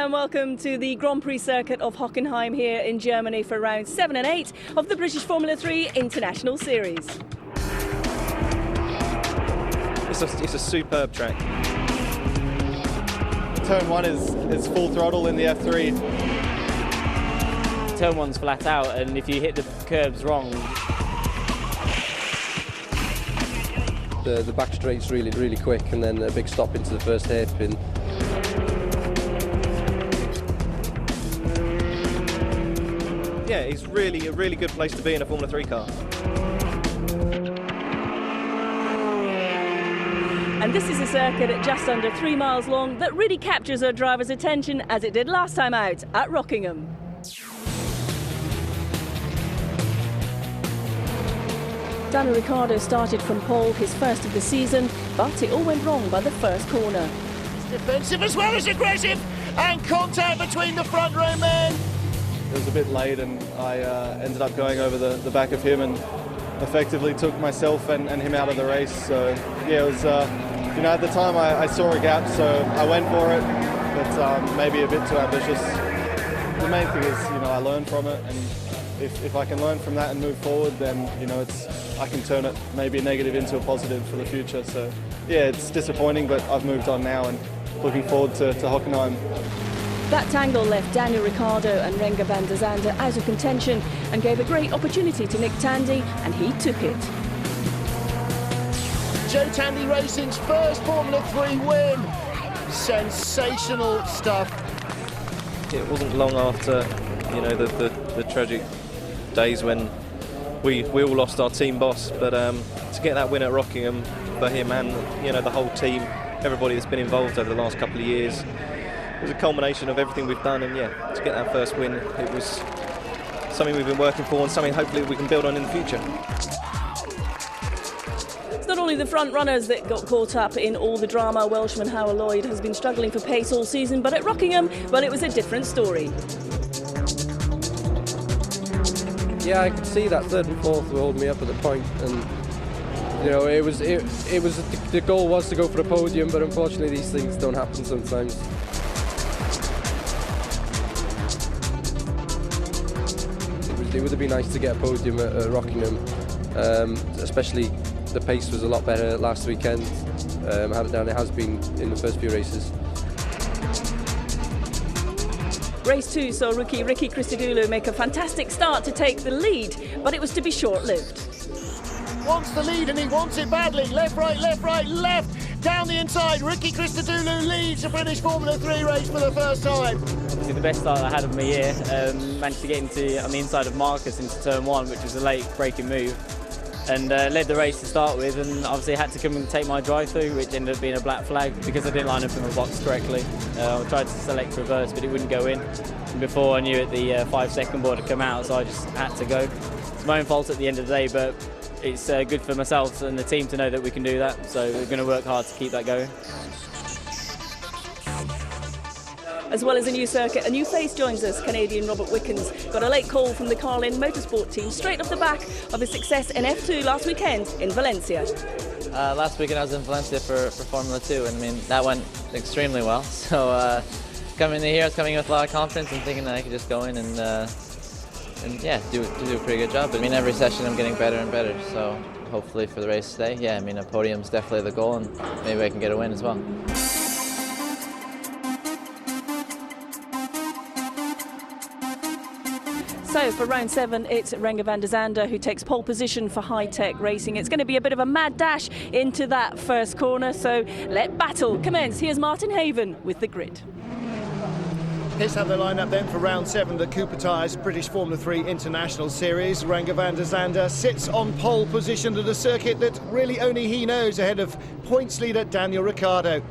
and welcome to the Grand Prix circuit of Hockenheim here in Germany for rounds 7 and 8 of the British Formula 3 International Series. It's a superb track. Turn 1 is full throttle in the F3. Turn 1's flat out, and if you hit the curbs wrong, the back straight's really quick, and then a big stop into the first hairpin. Yeah, it's really a really good place to be in a Formula 3 car. And this is a circuit at just under 3 miles long that really captures our driver's attention as it did last time out at Rockingham. Daniel Ricciardo started from pole, his first of the season, but it all went wrong by the first corner. Defensive as well as aggressive, and contact between the front row men. It was a bit late, and I ended up going over the back of him and effectively took myself and him out of the race. So yeah, it was at the time I saw a gap, so I went for it, but maybe a bit too ambitious. The main thing is I learned from it, and if I can learn from that and move forward, then I can turn it maybe a negative into a positive for the future. So yeah, it's disappointing, but I've moved on now and looking forward to Hockenheim. That tangle left Daniel Ricciardo and Renger van der Zande out of contention and gave a great opportunity to Nick Tandy, and he took it. Joe Tandy Racing's first Formula 3 win. Sensational stuff. It wasn't long after the tragic days when we all lost our team boss, but to get that win at Rockingham for him and the whole team, everybody that's been involved over the last couple of years, it was a culmination of everything we've done, and yeah, to get that first win, it was something we've been working for and something hopefully we can build on in the future. It's not only the front runners that got caught up in all the drama. Welshman Howard Lloyd has been struggling for pace all season, but at Rockingham, well, it was a different story. Yeah, I could see that third and fourth were holding me up at the point, and it was the goal was to go for a podium, but unfortunately these things don't happen sometimes. It would have been nice to get a podium at Rockingham, especially the pace was a lot better last weekend than it has been in the first few races. Race 2 saw rookie Ricky Christodoulou make a fantastic start to take the lead, but it was to be short-lived. Wants the lead, and he wants it badly. Left, right, left. Down the inside, Ricky Christodoulou leads the British Formula 3 race for the first time. obviously the best start I had of my year. Managed to get on the inside of Marcus into turn 1, which was a late braking move, and led the race to start with, and obviously had to come and take my drive through, which ended up being a black flag because I didn't line up in my box correctly. I tried to select reverse, but it wouldn't go in. And before I knew it, the 5-second board had come out, so I just had to go. It's my own fault at the end of the day, but it's good for myself and the team to know that we can do that, so we're going to work hard to keep that going. As well as a new circuit, a new face joins us. Canadian Robert Wickens got a late call from the Carlin Motorsport team straight off the back of his success in F2 last weekend in Valencia. Last weekend I was in Valencia for Formula 2, and I mean that went extremely well. So coming in here, I was coming in with a lot of confidence and thinking that I could just go in and yeah, do a pretty good job. I mean, every session I'm getting better and better. So hopefully for the race today, yeah, I mean a podium's definitely the goal, and maybe I can get a win as well. So for round 7, it's Renger van der Zande who takes pole position for high-tech racing. It's going to be a bit of a mad dash into that first corner, so let battle commence. Here's Martin Haven with the grid. Here's how they line up then for round 7, the Cooper Tyres British Formula 3 International Series. Renger van der Zande sits on pole position at a circuit that really only he knows, ahead of points leader Daniel Ricciardo.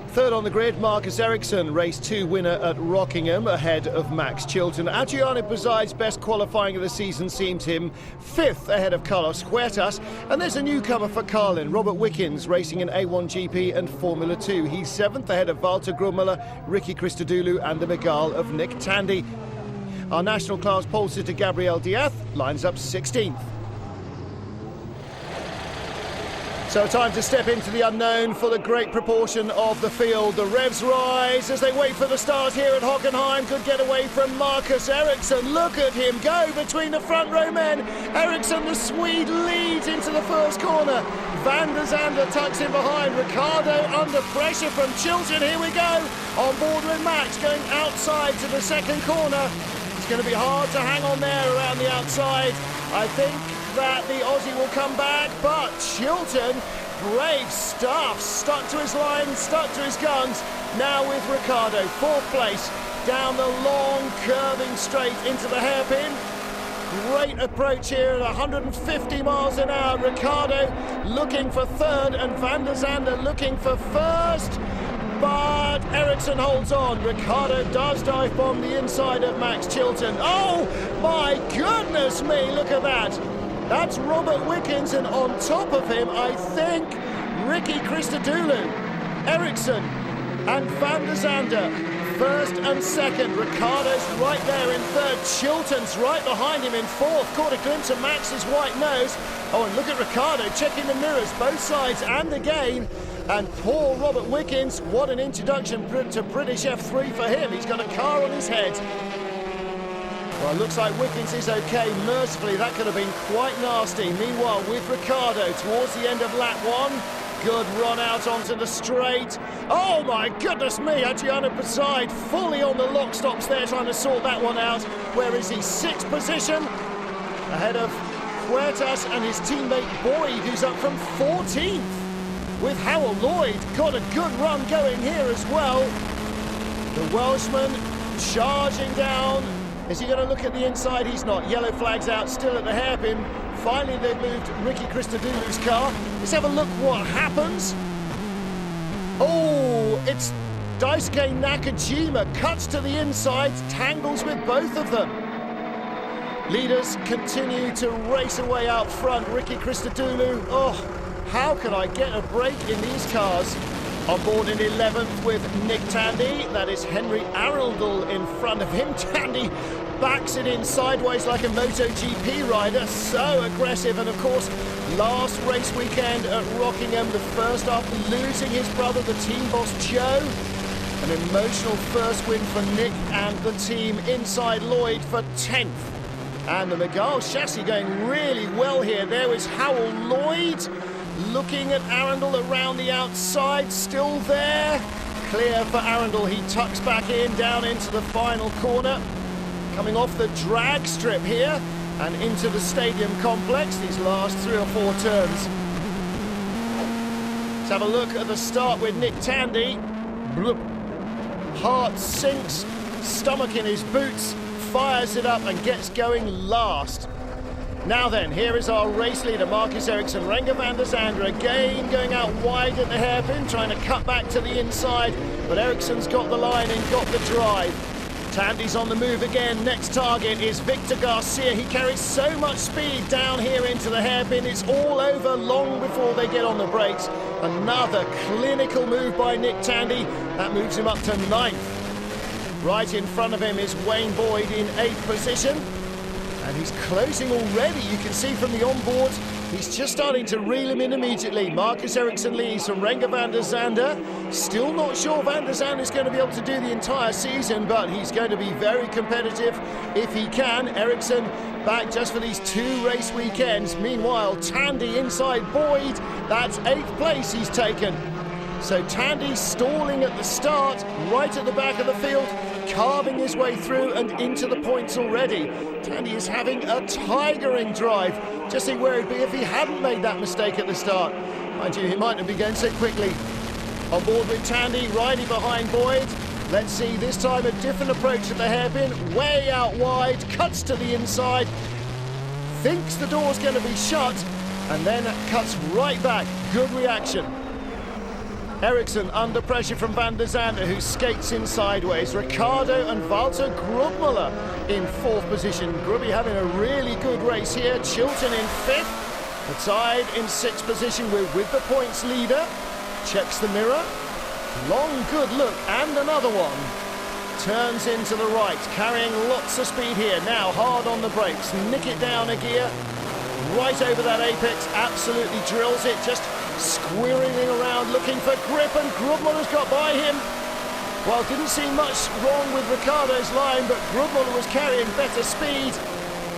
Third on the grid, Marcus Ericsson, race 2 winner at Rockingham, ahead of Max Chilton. Adriano Bazai's best qualifying of the season seemed him 5th, ahead of Carlos Huertas. And there's a newcomer for Carlin, Robert Wickens, racing in A1GP and Formula 2. He's 7th, ahead of Walter Grummuller, Ricky Christodoulou and the Miguel of Nick Tandy. Our national class pole sitter Gabriel Diaz lines up 16th. So time to step into the unknown for the great proportion of the field. The revs rise as they wait for the start here at Hockenheim. Good getaway from Marcus Ericsson. Look at him go between the front row men. Ericsson, the Swede, leads into the first corner. Van der Zande tucks in behind. Ricardo under pressure from Chilton. Here we go. On board with Max going outside to the second corner. It's going to be hard to hang on there around the outside. I think that the Aussie will come back, but Chilton, brave stuff, stuck to his line, stuck to his guns. Now with Ricardo, fourth place, down the long curving straight into the hairpin. Great approach here at 150 miles an hour. Ricardo looking for third and Van der Zande looking for first. But Ericsson holds on. Ricardo does dive bomb the inside of Max Chilton. Oh my goodness me, look at that. That's Robert Wickens, and on top of him, I think, Ricky Christodoulou. Ericsson and Van der Zande first and second. Ricardo's right there in third. Chilton's right behind him in fourth. Caught a glimpse of Max's white nose. Oh, and look at Ricardo checking the mirrors, both sides and again. And poor Robert Wickens, what an introduction to British F3 for him. He's got a car on his head. Well, it looks like Wickens is okay. Mercifully, that could have been quite nasty. Meanwhile, with Ricardo towards the end of lap one, good run out onto the straight. Oh my goodness me, Adriano Passide fully on the lock stops there trying to sort that one out. Where is he? Sixth position ahead of Huertas and his teammate Boyd, who's up from 14th. With Howell Lloyd, got a good run going here as well. The Welshman charging down. Is he going to look at the inside? He's not. Yellow flags out, still at the hairpin. Finally, they've moved Ricky Christodoulou's car. Let's have a look what happens. Oh, it's Daisuke Nakajima. Cuts to the inside, tangles with both of them. Leaders continue to race away out front. Ricky Christodoulou, oh, how can I get a break in these cars? On board in 11th with Nick Tandy. That is Henry Arundel in front of him. Tandy backs it in sideways like a MotoGP rider. So aggressive. And of course, last race weekend at Rockingham, the first after losing his brother, the team boss Joe. An emotional first win for Nick and the team inside Lloyd for 10th. And the Miguel chassis going really well here. There is Howell Lloyd. Looking at Arundel around the outside, still there. Clear for Arundel, he tucks back in, down into the final corner. Coming off the drag strip here and into the stadium complex, these last 3 or 4 turns. Let's have a look at the start with Nick Tandy. Heart sinks, stomach in his boots, fires it up and gets going last. Now then, here is our race leader, Marcus Ericsson. Renger van der Zande again going out wide at the hairpin, trying to cut back to the inside, but Ericsson's got the line and got the drive. Tandy's on the move again. Next target is Victor Garcia. He carries so much speed down here into the hairpin. It's all over long before they get on the brakes. Another clinical move by Nick Tandy. That moves him up to 9th. Right in front of him is Wayne Boyd in 8th position. And he's closing already, you can see from the onboard. He's just starting to reel him in immediately. Marcus Ericsson leads from Renger van der Zande. Still not sure Van der Zande is going to be able to do the entire season, but he's going to be very competitive if he can. Ericsson back just for these 2 race weekends. Meanwhile, Tandy inside Boyd. That's 8th place he's taken. So Tandy stalling at the start, right at the back of the field, carving his way through and into the points already. Tandy is having a tigering drive. Just think where he'd be if he hadn't made that mistake at the start. Mind you, he might not be going so quickly. On board with Tandy, riding behind Boyd. Let's see, this time a different approach at the hairpin. Way out wide, cuts to the inside. Thinks the door's going to be shut, and then cuts right back. Good reaction. Ericsson under pressure from Van der Zande, who skates in sideways. Ricardo and Walter Grubmuller in 4th position. Grubby having a really good race here. Chilton in 5th. Passide in 6th position with the points leader. Checks the mirror. Long good look and another one. Turns into the right, carrying lots of speed here. Now hard on the brakes. Nick it down a gear. right over that apex, absolutely drills it, just squirreling around looking for grip, and Grubmuller's got by him. Well, didn't see much wrong with Ricardo's line, but Grubmuller was carrying better speed.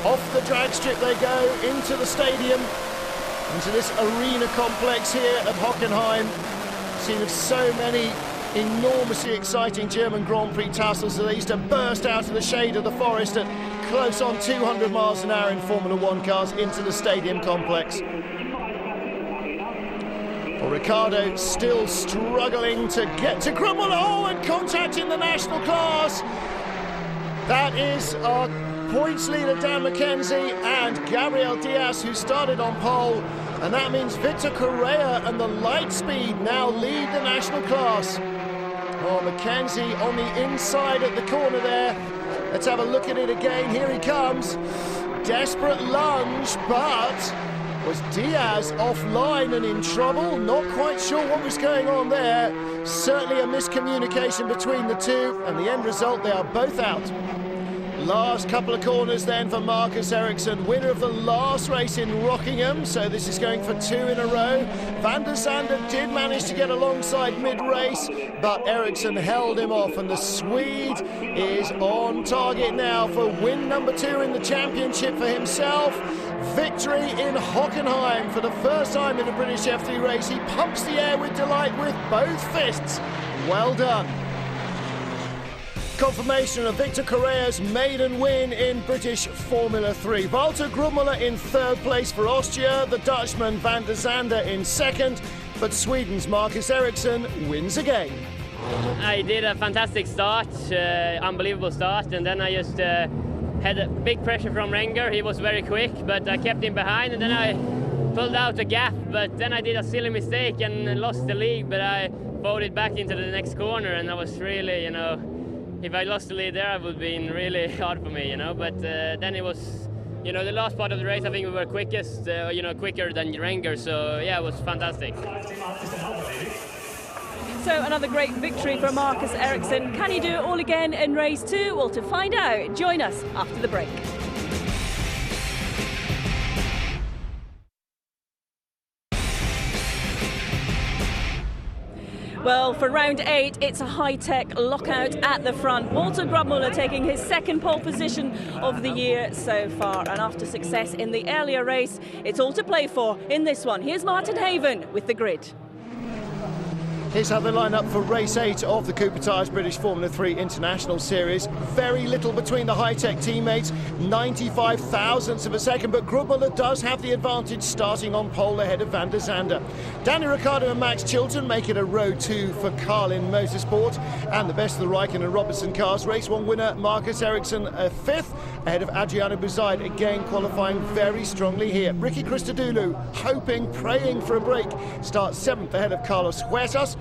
Off the drag strip they go, into the stadium, into this arena complex here at Hockenheim. Scene of so many enormously exciting German Grand Prix tussles that they used to burst out of the shade of the forest at close on 200 miles an hour in Formula One cars into the stadium complex. Well, Ricciardo still struggling to get to Grubmuller. Oh, and contact in the national class. That is our points leader, Dan McKenzie, and Gabriel Diaz, who started on pole. And that means Victor Correa and the Lightspeed now lead the national class. Oh, McKenzie on the inside at the corner there. Let's have a look at it again. Here he comes. Desperate lunge, but was Diaz offline and in trouble? Not quite sure what was going on there. Certainly a miscommunication between the two, and the end result, they are both out. Last couple of corners then for Marcus Ericsson, winner of the last race in Rockingham, so this is going for 2 in a row. Van der Zande did manage to get alongside mid-race, but Ericsson held him off, and the Swede is on target now for win number 2 in the championship for himself. Victory in Hockenheim for the first time in a British F3 race. He pumps the air with delight with both fists. Well done. Confirmation of Victor Correa's maiden win in British Formula 3. Walter Grubmuller in 3rd place for Austria, the Dutchman Van der Zande in 2nd, but Sweden's Marcus Ericsson wins again. I did a fantastic start, unbelievable start, and then I just had a big pressure from Renger. He was very quick, but I kept him behind, and then I pulled out a gap, but then I did a silly mistake and lost the lead, but I voted back into the next corner, and I was really, if I lost the lead there, it would have been really hard for me, but then it was, the last part of the race, I think we were quickest, quicker than Renger, so yeah, it was fantastic. So another great victory for Marcus Ericsson. Can he do it all again in race 2? Well, to find out, join us after the break. Well, for round 8, it's a high-tech lockout at the front. Walter Grubmuller taking his 2nd pole position of the year so far. And after success in the earlier race, it's all to play for in this one. Here's Martin Haven with the grid. Here's how they line up for race 8 of the Cooper Tires British Formula 3 International Series. Very little between the high-tech teammates, 95 thousandths of a second, but Grubmuller does have the advantage starting on pole ahead of Van der Zande. Danny Ricciardo and Max Chilton make it a row 2 for Carlin Motorsport, and the best of the Raikkonen and Robertson cars. Race 1 winner Marcus Ericsson 5th, ahead of Adriano Buzaid, again qualifying very strongly here. Ricky Christodoulou hoping, praying for a break, starts 7th ahead of Carlos Huertas,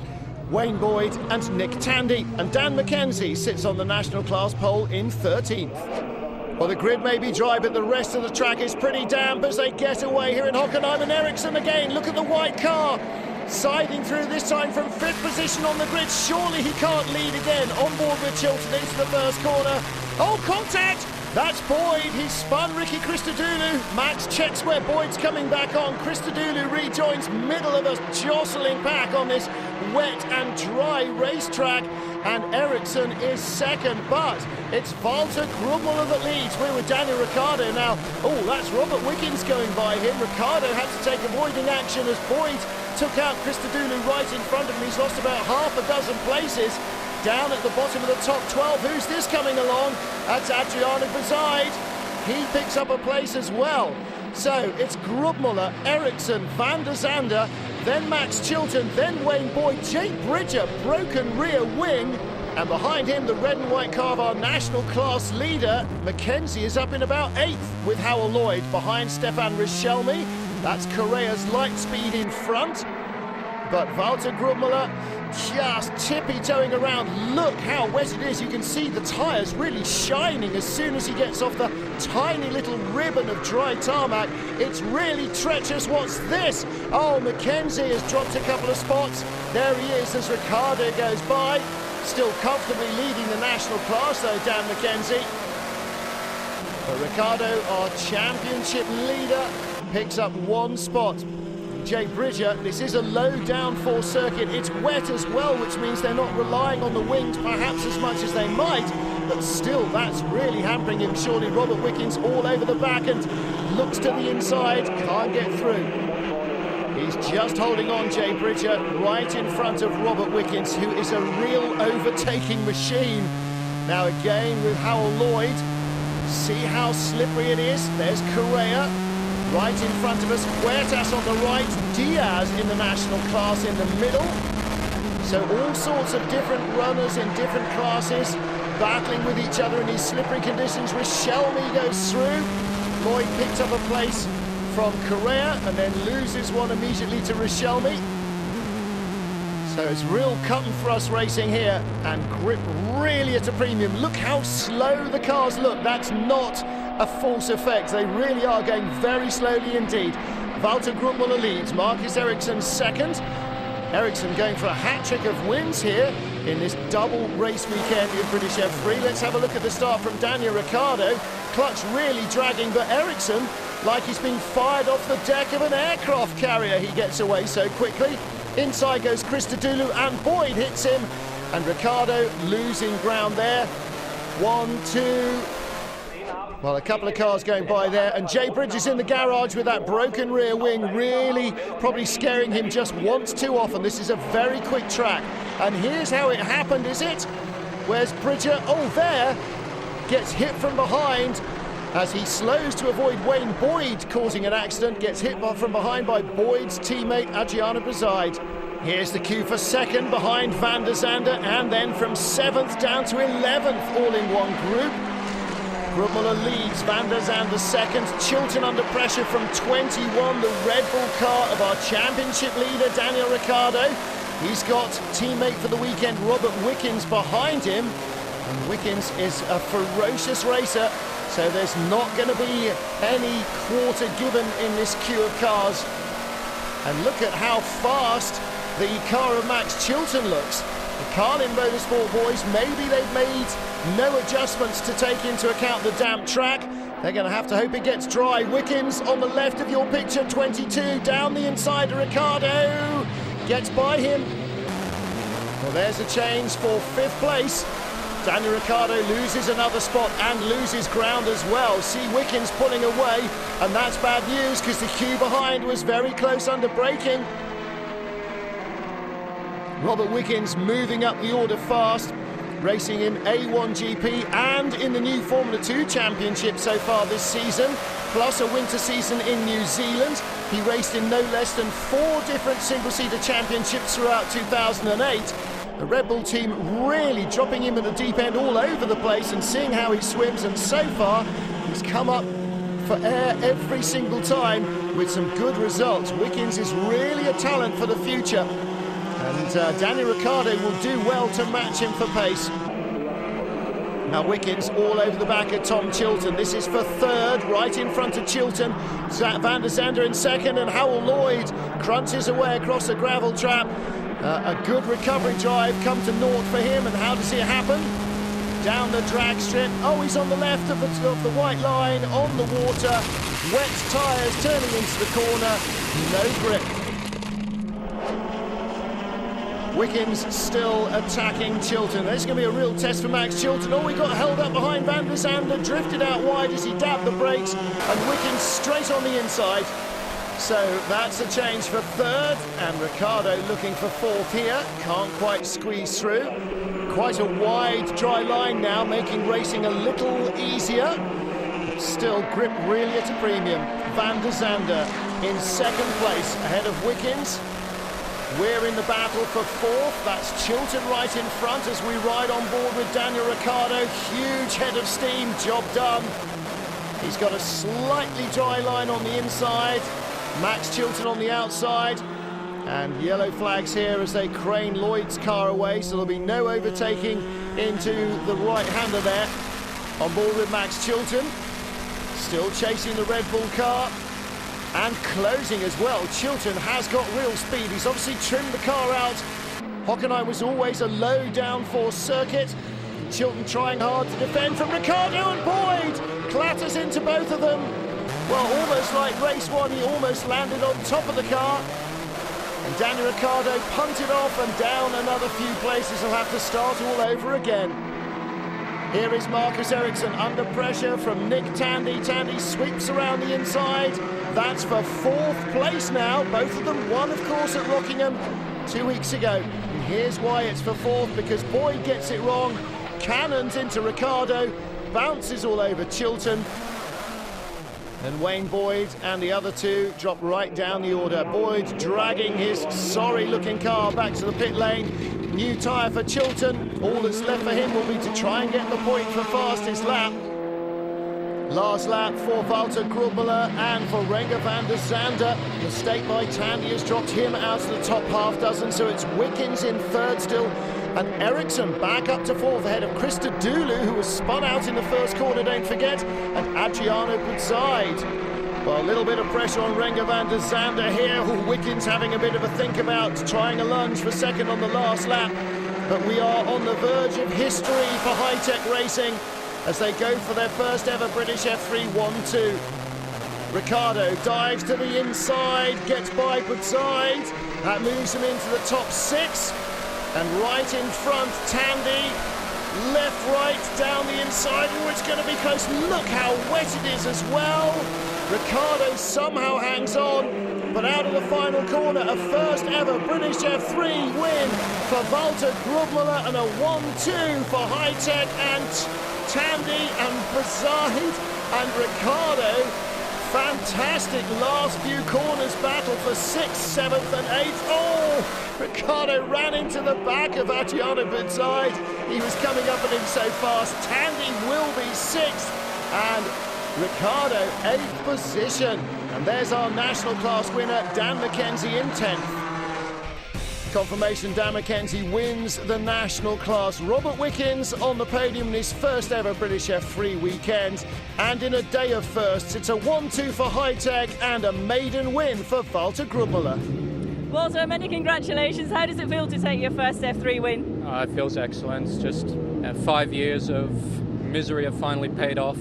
Wayne Boyd and Nick Tandy, and Dan McKenzie sits on the national class pole in 13th. Well, the grid may be dry, but the rest of the track is pretty damp as they get away here in Hockenheim, and Ericsson again, look at the white car, siding through this time from 5th position on the grid. Surely he can't lead again, on board with Chilton into the first corner. Oh, contact! That's Boyd, he's spun Ricky Christodoulou. Max checks where Boyd's coming back on. Christodoulou rejoins middle of a jostling pack on this wet and dry racetrack. And Ericsson is 2nd, but it's Walter Grubmuller that leads. We're with Daniel Ricciardo now. Oh, that's Robert Wickens going by him. Ricciardo had to take avoiding action as Boyd took out Christodoulou right in front of him. He's lost about half a dozen places. Down at the bottom of the top 12, who's this coming along? That's Adriano Buzaid. He picks up a place as well. So it's Grubmuller, Ericsson, Van der Zande, then Max Chilton, then Wayne Boyd, Jake Bridger, broken rear wing, and behind him the red and white car of our national class leader, McKenzie, is up in about 8th with Howell Lloyd behind Stefan Richelme. That's Correa's Lightspeed in front. But Walter Grubmuller just tippy-toeing around. Look how wet it is. You can see the tyres really shining as soon as he gets off the tiny little ribbon of dry tarmac. It's really treacherous. What's this? Oh, McKenzie has dropped a couple of spots. There he is as Ricciardo goes by. Still comfortably leading the national class though, Dan McKenzie. But Ricciardo, our championship leader, picks up 1 spot. Jay Bridger, this is a low downforce circuit. It's wet as well, which means they're not relying on the wings perhaps as much as they might, but still that's really hampering him. Surely Robert Wickens all over the back and looks to the inside, can't get through. He's just holding on, Jay Bridger, right in front of Robert Wickens, who is a real overtaking machine. Now again with Howell Lloyd, see how slippery it is. There's Correa right in front of us, Huertas on the right, Diaz in the national class in the middle. So all sorts of different runners in different classes battling with each other in these slippery conditions. Richelme goes through. Lloyd picked up a place from Correa and then loses one immediately to Richelme. So it's real cut and thrust racing here, and grip really at a premium. Look how slow the cars look. That's not a false effect. They really are going very slowly indeed. Walter Grubmuller leads, Marcus Ericsson second. Ericsson going for a hat-trick of wins here in this double race weekend in British F3. Let's have a look at the start from Daniel Ricciardo. Clutch really dragging, but Ericsson, like he's been fired off the deck of an aircraft carrier, he gets away so quickly. Inside goes Christodoulou and Boyd hits him, and Ricciardo losing ground there. 1, 2, well, a couple of cars going by there, and Jay Bridges in the garage with that broken rear wing, really probably scaring him just once too often. This is a very quick track, and here's how it happened, is it? Where's Bridger? Oh, there! Gets hit from behind as he slows to avoid Wayne Boyd causing an accident, gets hit from behind by Boyd's teammate Adriano Brizide. Here's the queue for second behind Van der Zande, and then from 7th down to 11th, all in one group. Grubmuller leads, Van der Zande second. Chilton under pressure from 21, the Red Bull car of our championship leader, Daniel Ricciardo. He's got teammate for the weekend, Robert Wickens, behind him. And Wickens is a ferocious racer, so there's not going to be any quarter given in this queue of cars. And look at how fast the car of Max Chilton looks. The Carlin Motorsport boys, maybe they've made no adjustments to take into account the damp track. They're going to have to hope it gets dry. Wickens on the left of your picture, 22, down the inside of Ricciardo. Gets by him. Well, there's a change for 5th place. Daniel Ricciardo loses another spot and loses ground as well. See Wickens pulling away, and that's bad news because the queue behind was very close under braking. Robert Wickens moving up the order fast, racing in A1 GP and in the new Formula 2 Championship so far this season, plus a winter season in New Zealand. He raced in no less than 4 different single-seater championships throughout 2008. The Red Bull team really dropping him at the deep end all over the place and seeing how he swims, and so far he's come up for air every single time with some good results. Wickens is really a talent for the future, and Daniel Ricciardo will do well to match him for pace. Now Wickens all over the back of Tom Chilton. This is for 3rd, right in front of Chilton. Van der Zande in 2nd, and Howell Lloyd crunches away across the gravel trap. A good recovery drive come to naught for him, and how does it happen? Down the drag strip. Oh, he's on the left of the white line, on the water. Wet tyres turning into the corner. No grip. Wickens still attacking Chilton. This is going to be a real test for Max Chilton. Oh, he got held up behind Van der Zande, drifted out wide as he dabbed the brakes, and Wickens straight on the inside. So that's a change for 3rd, and Ricciardo looking for 4th here. Can't quite squeeze through. Quite a wide dry line now, making racing a little easier. Still grip really at a premium. Van der Zande in 2nd place ahead of Wickens. We're in the battle for 4th. That's Chilton right in front as we ride on board with Daniel Ricciardo. Huge head of steam, job done. He's got a slightly dry line on the inside. Max Chilton on the outside, and yellow flags here as they crane Lloyd's car away, so there'll be no overtaking into the right-hander there. On board with Max Chilton, still chasing the Red Bull car, and closing as well. Chilton has got real speed. He's obviously trimmed the car out. Hockenheim was always a low downforce circuit. Chilton trying hard to defend from Ricciardo, and Boyd clatters into both of them. Well, almost like race one, he almost landed on top of the car. And Daniel Ricciardo punted off and down another few places. He'll have to start all over again. Here is Marcus Ericsson under pressure from Nick Tandy. Tandy sweeps around the inside. That's for 4th place now. Both of them won, of course, at Rockingham 2 weeks ago. And here's why it's for 4th, because Boyd gets it wrong. Cannons into Ricciardo, bounces all over Chilton. And Wayne Boyd and the other two drop right down the order. Boyd dragging his sorry-looking car back to the pit lane. New tyre for Chilton. All that's left for him will be to try and get the point for fastest lap. Last lap for Walter Grubmüller and for Renger van der Zande. Mistake by Tandy has dropped him out of the top half dozen, so it's Wickens in 3rd still. And Ericsson back up to 4th ahead of Krista Dulu, who was spun out in the first corner, don't forget, and Adriano Butzide. Well, a little bit of pressure on Renger van der Zande here. Wickens having a bit of a think about trying a lunge for 2nd on the last lap. But we are on the verge of history for high-tech racing as they go for their first ever British F3 1-2. Ricciardo dives to the inside, gets by Butzide. That moves him into the top 6. And right in front, Tandy, left, right, down the inside. Oh, it's going to be close. Look how wet it is as well. Ricciardo somehow hangs on, but out of the final corner, a first ever British F3 win for Walter Grubmüller and a 1-2 for High-Tech and Tandy and Butzide and Ricciardo. Fantastic last few corners battle for 6th, 7th and 8th. Oh! Ricciardo ran into the back of Adriano Butzide. He was coming up at him so fast. Tandy will be 6th and Ricciardo 8th position. And there's our national class winner, Dan McKenzie in 10th. Confirmation Dan McKenzie wins the national class. Robert Wickens on the podium in his first ever British F3 weekend. And in a day of firsts, it's a 1-2 for High-Tech and a maiden win for Walter Grubmüller. Walter, many congratulations. How does it feel to take your first F3 win? It feels excellent. It's just 5 years of misery have finally paid off.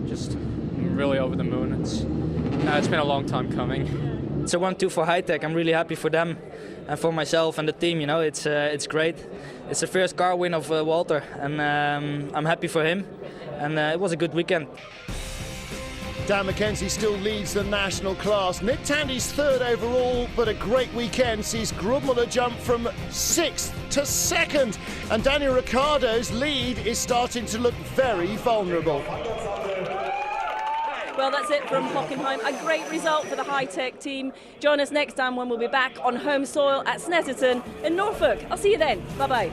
Just really over the moon. It's been a long time coming. It's a 1-2 for High-Tech. I'm really happy for them and for myself and the team. You know, it's great. It's the first car win of Walter, and I'm happy for him. And it was a good weekend. Dan McKenzie still leads the national class. Nick Tandy's 3rd overall, but a great weekend sees Grubmüller jump from 6th to 2nd. And Daniel Ricciardo's lead is starting to look very vulnerable. Well, that's it from Hockenheim. A great result for the High-Tech team. Join us next time when we'll be back on home soil at Snetterton in Norfolk. I'll see you then. Bye-bye.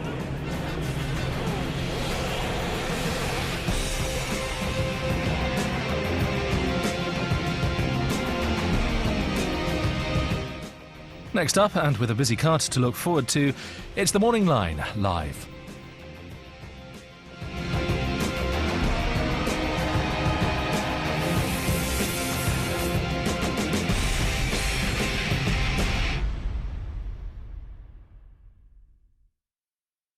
Next up, and with a busy card to look forward to, it's the Morning Line live.